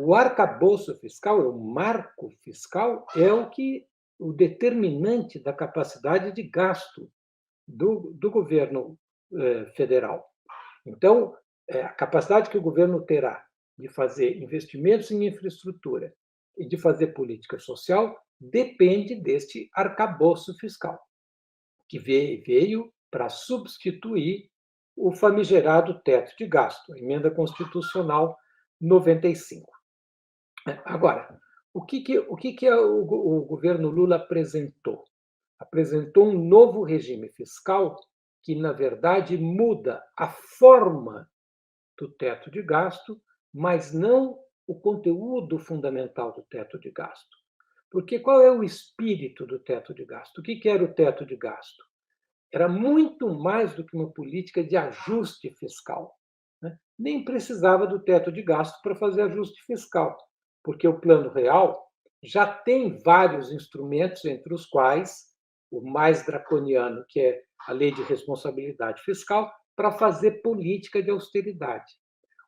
O arcabouço fiscal, o marco fiscal, é o determinante da capacidade de gasto do governo federal. Então, a capacidade que o governo terá de fazer investimentos em infraestrutura e de fazer política social depende deste arcabouço fiscal, que veio para substituir o famigerado teto de gasto, a emenda constitucional 95. Agora, o governo Lula apresentou? Apresentou um novo regime fiscal que, na verdade, muda a forma do teto de gasto, mas não o conteúdo fundamental do teto de gasto. Porque qual é o espírito do teto de gasto? O que era o teto de gasto? Era muito mais do que uma política de ajuste fiscal. Né? Nem precisava do teto de gasto para fazer ajuste fiscal, porque o Plano Real já tem vários instrumentos, entre os quais o mais draconiano, que é a Lei de Responsabilidade Fiscal, para fazer política de austeridade.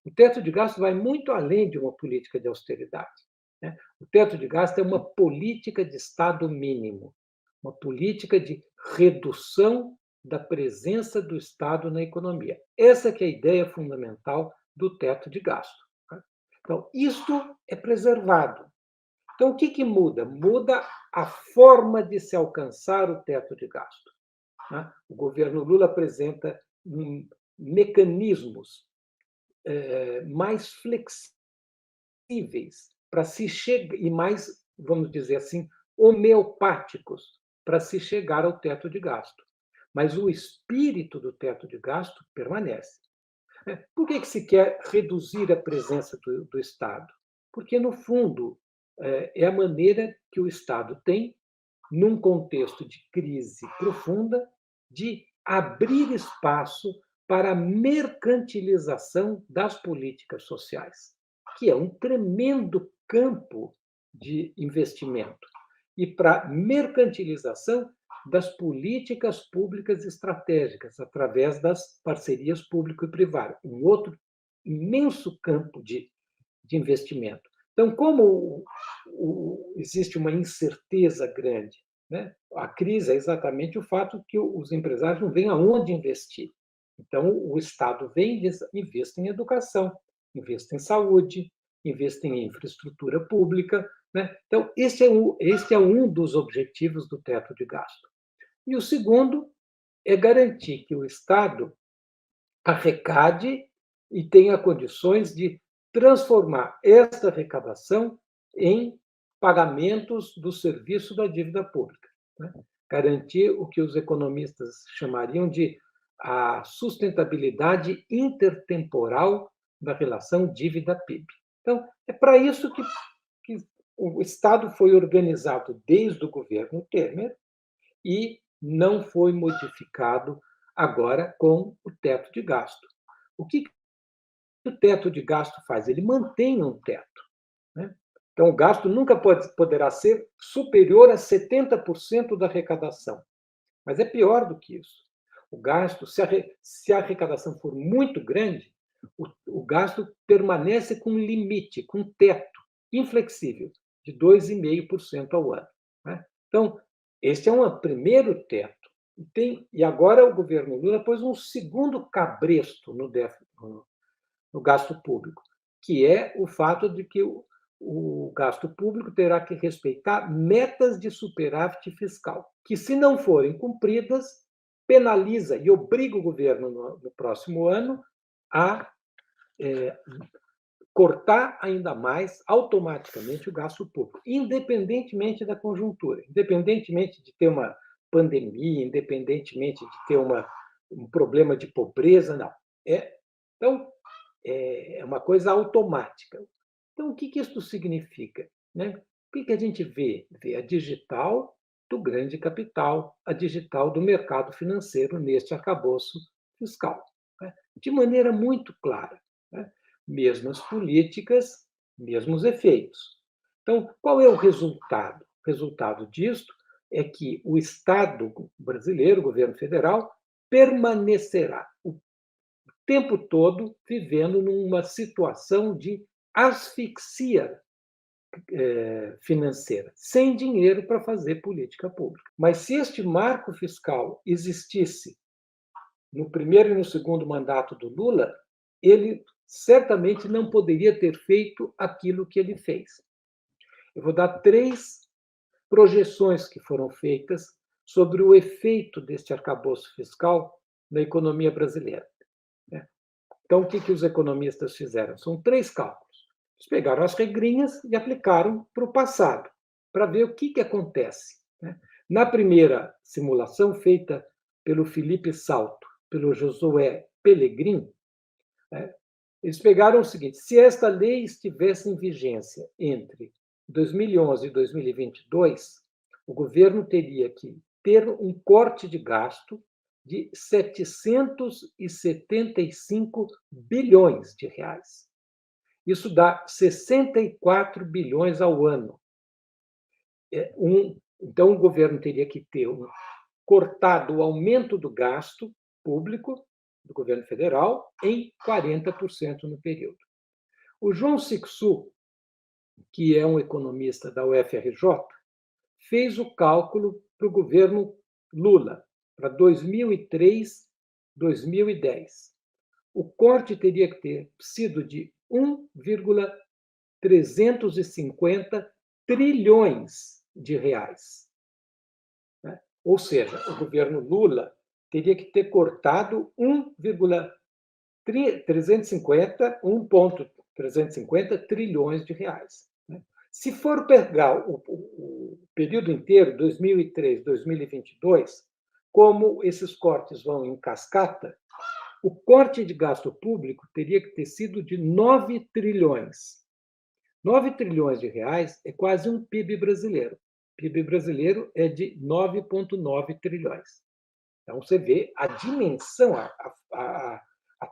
O teto de gasto vai muito além de uma política de austeridade. Né? O teto de gasto é uma política de Estado mínimo, uma política de redução da presença do Estado na economia. Essa que é a ideia fundamental do teto de gasto. Né? Então, isto é preservado. Então, o que muda? Muda a forma de se alcançar o teto de gasto. Né? O governo Lula apresenta mecanismos mais flexíveis para se chegar e mais, vamos dizer assim, homeopáticos para se chegar ao teto de gasto. Mas o espírito do teto de gasto permanece. Por que se quer reduzir a presença do Estado? Porque, no fundo, é a maneira que o Estado tem, num contexto de crise profunda, de abrir espaço para a mercantilização das políticas sociais, que é um tremendo campo de investimento, e para mercantilização das políticas públicas estratégicas, através das parcerias público e privado, um outro imenso campo de investimento. Então, como existe uma incerteza grande, né? A crise é exatamente o fato que os empresários não veem aonde investir. Então, o Estado vem e investe em educação, investe em saúde, investe em infraestrutura pública. Né? Então, este é um dos objetivos do teto de gasto. E o segundo é garantir que o Estado arrecade e tenha condições de transformar esta arrecadação em pagamentos do serviço da dívida pública. Né? Garantir o que os economistas chamariam de a sustentabilidade intertemporal da relação dívida-PIB. Então, é para isso que o Estado foi organizado desde o governo Temer e não foi modificado agora com o teto de gasto. O que o teto de gasto faz? Ele mantém um teto. Né? Então, o gasto nunca poderá ser superior a 70% da arrecadação. Mas é pior do que isso. O gasto, se a arrecadação for muito grande, o gasto permanece com limite, com teto inflexível, de 2,5% ao ano. Né? Então, este é um primeiro teto. E agora o governo Lula pôs um segundo cabresto no gasto público, que é o fato de que o gasto público terá que respeitar metas de superávit fiscal, que, se não forem cumpridas, penaliza e obriga o governo, no próximo ano, a cortar ainda mais automaticamente o gasto público, independentemente da conjuntura, independentemente de ter uma pandemia, independentemente de ter um problema de pobreza, não. Então, é uma coisa automática. Então, o que isso significa? Né? O que a gente vê? Vê a digital do grande capital, a digital do mercado financeiro neste arcabouço fiscal, né? De maneira muito clara. Né? Mesmas políticas, mesmos efeitos. Então, qual é o resultado? O resultado disto é que o Estado brasileiro, o governo federal, permanecerá o tempo todo vivendo numa situação de asfixia financeira, sem dinheiro para fazer política pública. Mas se este marco fiscal existisse no primeiro e no segundo mandato do Lula, ele certamente não poderia ter feito aquilo que ele fez. Eu vou dar 3 projeções que foram feitas sobre o efeito deste arcabouço fiscal na economia brasileira. Então, o que os economistas fizeram? São 3 cálculos. Eles pegaram as regrinhas e aplicaram para o passado, para ver o que acontece. Na primeira simulação, feita pelo Felipe Salto, pelo Josué Pellegrin, eles pegaram o seguinte: se esta lei estivesse em vigência entre 2011 e 2022, o governo teria que ter um corte de gasto de 775 bilhões de reais. Isso dá 64 bilhões ao ano. Então, o governo teria que ter cortado o aumento do gasto público do governo federal em 40% no período. O João Sixu, que é um economista da UFRJ, fez o cálculo para o governo Lula, para 2003, 2010. O corte teria que ter sido de 1,350 trilhões de reais. Ou seja, o governo Lula teria que ter cortado 1,350 trilhões de reais. Se for pegar o período inteiro, 2003, 2022, como esses cortes vão em cascata, o corte de gasto público teria que ter sido de 9 trilhões. 9 trilhões de reais é quase um PIB brasileiro. O PIB brasileiro é de 9,9 trilhões. Então, você vê a dimensão, a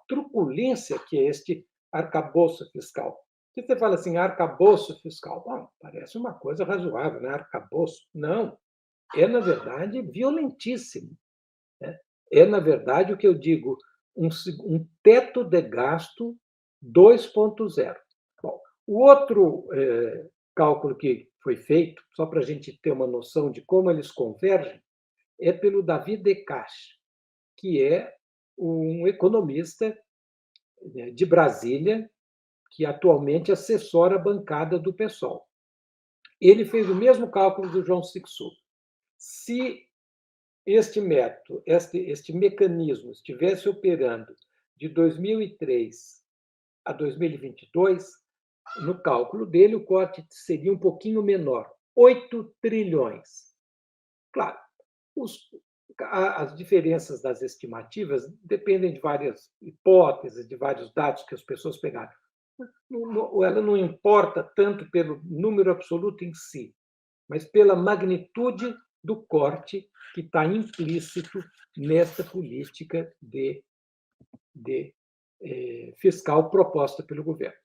truculência que é este arcabouço fiscal. Se você fala assim, arcabouço fiscal, bom, parece uma coisa razoável, né? Arcabouço. Não, é, na verdade, violentíssimo. É, na verdade, o que eu digo, um teto de gasto 2.0. Bom, o outro cálculo que foi feito, só para a gente ter uma noção de como eles convergem, é pelo David Descaches, que é um economista de Brasília, que atualmente assessora a bancada do PSOL. Ele fez o mesmo cálculo do João Sixu. Se este método, este mecanismo estivesse operando de 2003 a 2022, no cálculo dele, o corte seria um pouquinho menor, 8 trilhões. Claro, as diferenças das estimativas dependem de várias hipóteses, de vários dados que as pessoas pegaram. Ela não importa tanto pelo número absoluto em si, mas pela magnitude do corte que está implícito nessa política fiscal proposta pelo governo.